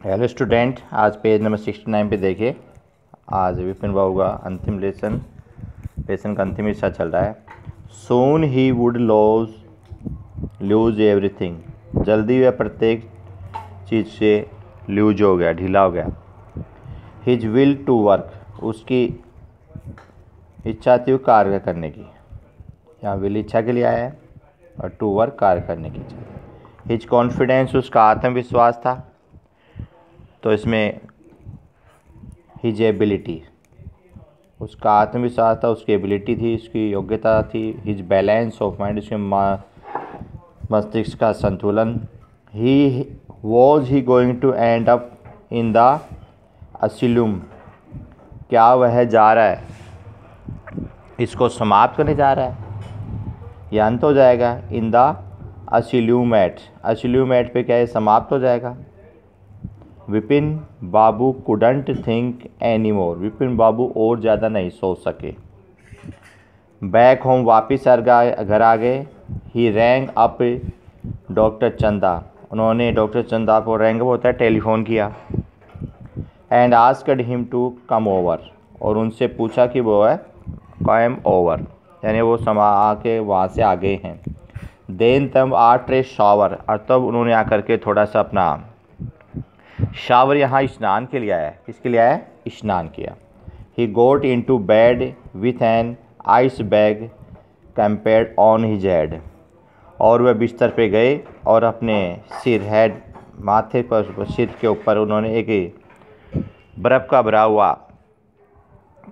Hello student, आज page number 69 पे देखिए। आज विपिन बाबू का अंतिम लेसन का अंतिम हिस्सा चल रहा है। सोन ही वुड लूज एवरीथिंग। जल्दी वह प्रत्येक चीज़ से लूज हो गया, ढीला हो गया। हिज विल टू वर्क, उसकी इच्छा थी कार्य करने की। यहाँ विल इच्छा के लिए आया है और टू वर्क कार्य करने की इच्छा। हिज कॉन्फिडेंस, उसका आत्मविश्वास था। तो इसमें हिज एबिलिटी, उसका आत्मविश्वास था, उसकी एबिलिटी थी, उसकी योग्यता थी। हिज बैलेंस ऑफ माइंड, उसके मस्तिष्क का संतुलन। He going to end up in the asylum, क्या वह जा रहा है, इसको समाप्त करने जा रहा है, यह अंत हो जाएगा। इन द असिल्यूमेट पे क्या है, समाप्त हो जाएगा। Vipin Babu couldn't think any more, Vipin Babu और ज़्यादा नहीं सोच सके। बैक होम, वापिस घर आ गए। ही रैंग अप डॉक्टर चंदा, उन्होंने डॉक्टर चंदा को रैंग होता है टेलीफोन किया। And asked him to come over, और उनसे पूछा कि वो है कम ओवर, यानी वो आके वहाँ से आ गए हैं। देन तम आफ्टर शावर, और तब उन्होंने आकर के थोड़ा सा अपना शावर, यहाँ स्नान के लिए आया है। किसके लिए आया है? स्नान किया। He got into bed with an ice bag clamped on his head, और वह बिस्तर पे गए और अपने माथे पर, सिर के ऊपर उन्होंने एक बर्फ़ का भरा हुआ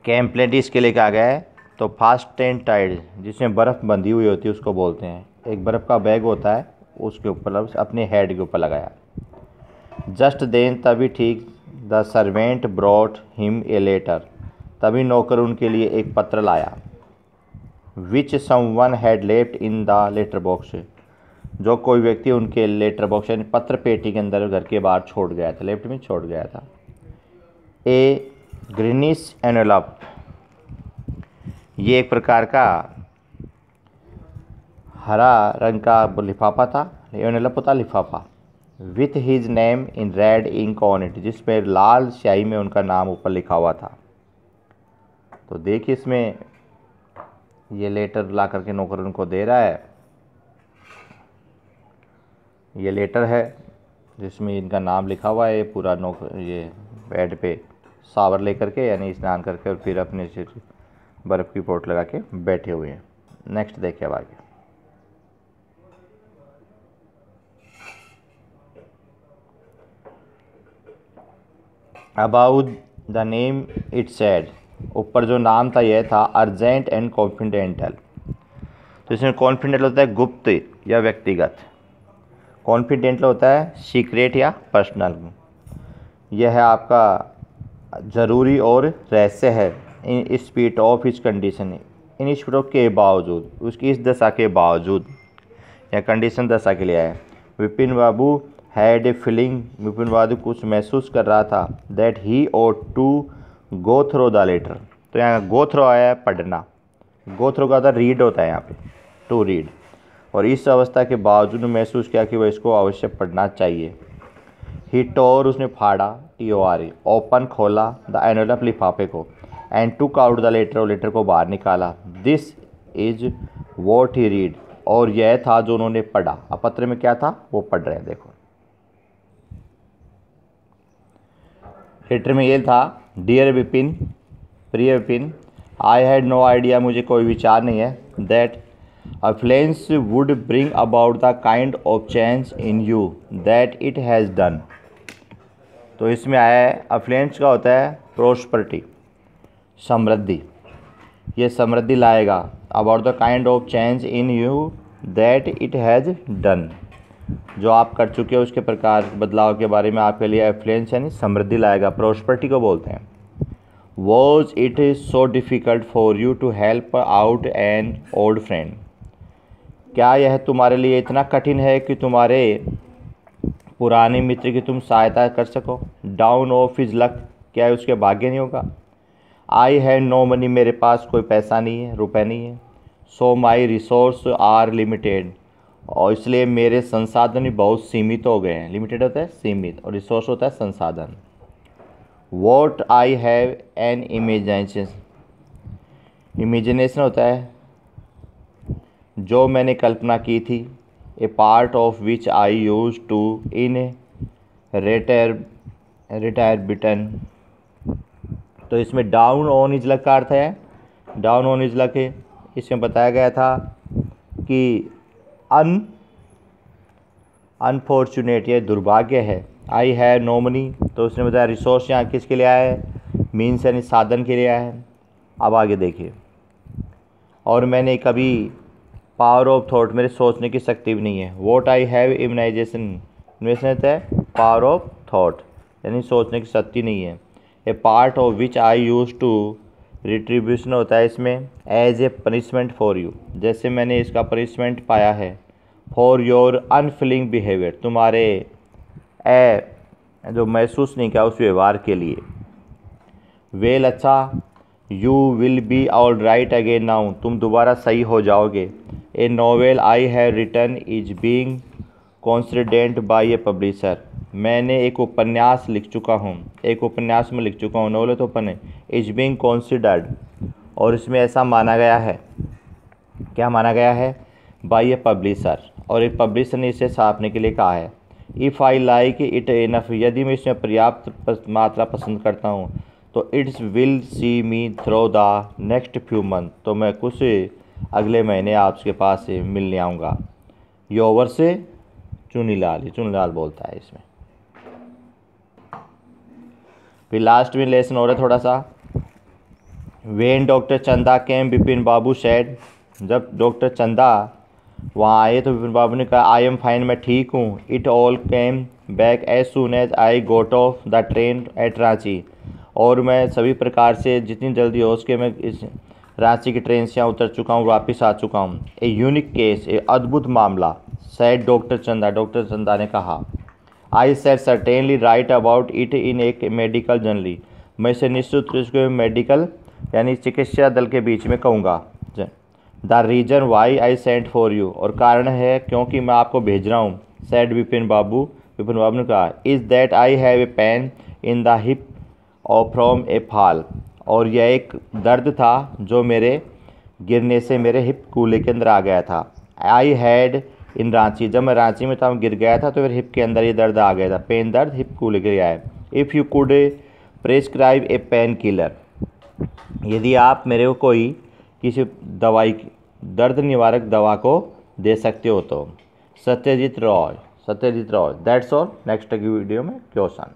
कैम्पलेट इसके लेकर आ गए। तो फास्ट एंड टाइड, जिसमें बर्फ़ बंधी हुई होती है उसको बोलते हैं। एक बर्फ़ का बैग होता है, उसके ऊपर अपने हेड के ऊपर लगाया। जस्ट देन, तभी ठीक, the servant brought him a letter, तभी नौकर उनके लिए एक पत्र लाया। Which someone had left in the letter box, जो कोई व्यक्ति उनके लेटर बॉक्स यानी पत्र पेटी के अंदर घर के बाहर छोड़ गया था, लेफ्ट में छोड़ गया था। ए ग्रीनिश एनवेलप, ये एक प्रकार का हरा रंग का लिफाफा था, एनवेलप होता लिफाफा। With his name in red ink on it, जिसमें लाल स्याही में उनका नाम ऊपर लिखा हुआ था। तो देखिए इसमें ये लेटर ला करके नौकर उनको दे रहा है। ये लेटर है जिसमें इनका नाम लिखा हुआ है। पूरा नौकर ये बेड पे शावर लेकर के, यानी स्नान करके, और फिर अपने से बर्फ़ की पोट लगा के बैठे हुए हैं। नेक्स्ट देखिए अब आगे। About the name it said, ऊपर जो नाम था यह था अर्जेंट एंड कॉन्फिडेंटल। तो इसमें कॉन्फिडेंटल होता है गुप्त या व्यक्तिगत, कॉन्फिडेंटल होता है सीक्रेट या पर्सनल। यह है आपका ज़रूरी और रहस्य है। In spite of his condition, in spite of के बावजूद, उसकी इस दशा के बावजूद, या कंडीशन दशा के लिए है। Vipin babu had a feeling, Vipin babu कुछ महसूस कर रहा था। That he ought to go through the letter, तो यहाँ गो थ्रो आया है पढ़ना। गो थ्रो का होता रीड होता है यहाँ पे, टू रीड। और इस अवस्था के बावजूद महसूस किया कि वह इसको अवश्य पढ़ना चाहिए। ही टोर, उसने फाड़ा, TOR, ओपन, खोला, द एनवेलप, लिफाफे को, and took out the letter, और लेटर को बाहर निकाला। This is what he read, और यह था जो उन्होंने पढ़ा। अब पत्र में क्या था वो पढ़ रहे हैं, देखो। लेटर में ये था, डियर विपिन, प्रिय Vipin, I had no idea, मुझे कोई विचार नहीं है, that affluence would bring about the kind of change in you that it has done. तो इसमें आया है, अफ्लेंस का होता है प्रोस्परिटी, समृद्धि, ये समृद्धि लाएगा। About the kind of change in you that it has done, जो आप कर चुके हो उसके प्रकार बदलाव के बारे में आपके लिए एफ्लुएंस यानी समृद्धि लाएगा, प्रोस्परिटी को बोलते हैं। Was it so difficult for you to help out an old friend, क्या यह तुम्हारे लिए इतना कठिन है कि तुम्हारे पुराने मित्र की तुम सहायता कर सको। डाउन ऑफ हिज लक, क्या उसके भाग्य नहीं होगा। आई हैड नो मनी, मेरे पास कोई पैसा नहीं है, रुपए नहीं है। सो माई रिसोर्स आर लिमिटेड, और इसलिए मेरे संसाधन भी बहुत सीमित हो गए हैं। लिमिटेड होता है सीमित, और रिसोर्स होता है संसाधन। What I have an imagination होता है जो मैंने कल्पना की थी। A part of which I use to in retire bitten. तो इसमें डाउन ऑन इजलक का अर्थ है, डाउन ऑन इजलक है। इसमें बताया गया था कि अनफॉर्चुनेट, ये दुर्भाग्य है। आई हैव नो मनी, तो उसने बताया रिसोर्स यहाँ किसके लिए आया है, मीन्स यानी साधन के लिए आया है। अब आगे देखिए, और मैंने कभी पावर ऑफ थॉट, मेरे सोचने की शक्ति भी नहीं है। वॉट आई हैव इमेजिनेशन है पावर ऑफ थॉट, यानी सोचने की शक्ति नहीं है। A part of which I use to retribution होता है इसमें as a punishment for you, जैसे मैंने इसका पनिशमेंट पाया है। फॉर योर अनफीलिंग बिहेवियर, तुम्हारे जो महसूस नहीं किया उस व्यवहार के लिए। वेल अच्छा, you will be all right again now, तुम दोबारा सही हो जाओगे। A novel I have written is being considered by a publisher, मैंने एक उपन्यास लिख चुका हूँ, एक उपन्यास में लिख चुका हूँ। नॉवेल तो उपन्यास इज बीइंग कॉन्सिडर्ड, और इसमें ऐसा माना गया है, क्या माना गया है, बाय ए पब्लिशर, और एक पब्लिशर ने इसे छापने के लिए कहा है। If I like it enough, यदि मैं इसमें पर्याप्त मात्रा पसंद करता हूँ, तो it's will see me through the next few month, तो मैं कुछ अगले महीने आपके पास से मिलने आऊँगा। योवर से चुनीलाल, चुनीलाल बोलता है इसमें। फिर लास्ट में लेसन हो रहा है थोड़ा सा। वेन डॉक्टर चंदा केम, बिपिन बाबू सेड, जब डॉक्टर चंदा वहाँ आए तो बिपिन बाबू ने कहा आई एम फाइन, मैं ठीक हूँ। It all came back as soon as I got off the train at Ranchi, और मैं सभी प्रकार से जितनी जल्दी हो सके मैं इस रांची की ट्रेन से यहाँ उतर चुका हूँ, वापस आ चुका हूँ। ए यूनिक केस, ए अद्भुत मामला। सैड डॉक्टर चंदा, डॉक्टर चंदा ने कहा। I said certainly right about it in एक मेडिकल जर्नली, मैं इसे निश्चित रूप से मेडिकल यानी चिकित्सा दल के बीच में कहूँगा। The reason why I sent for you, और कारण है क्योंकि मैं आपको भेज रहा हूँ। सैड विपिन बाबू ने कहा। Is that I have a pain in the hip और फ्रॉम ए फॉल, और यह एक दर्द था जो मेरे गिरने से मेरे हिप कूले के अंदर आ गया था। आई हैड इन रांची, जब मैं रांची में था गिर गया था तो मेरे हिप के अंदर ये दर्द आ गया था। पेन दर्द, हिप कूले के लिए आया। If you could prescribe A pain killer, यदि आप मेरे को कोई किसी दवाई, दर्द निवारक दवा को दे सकते हो तो। Satyajit Roy. That's all. Next video में क्वेश्चन।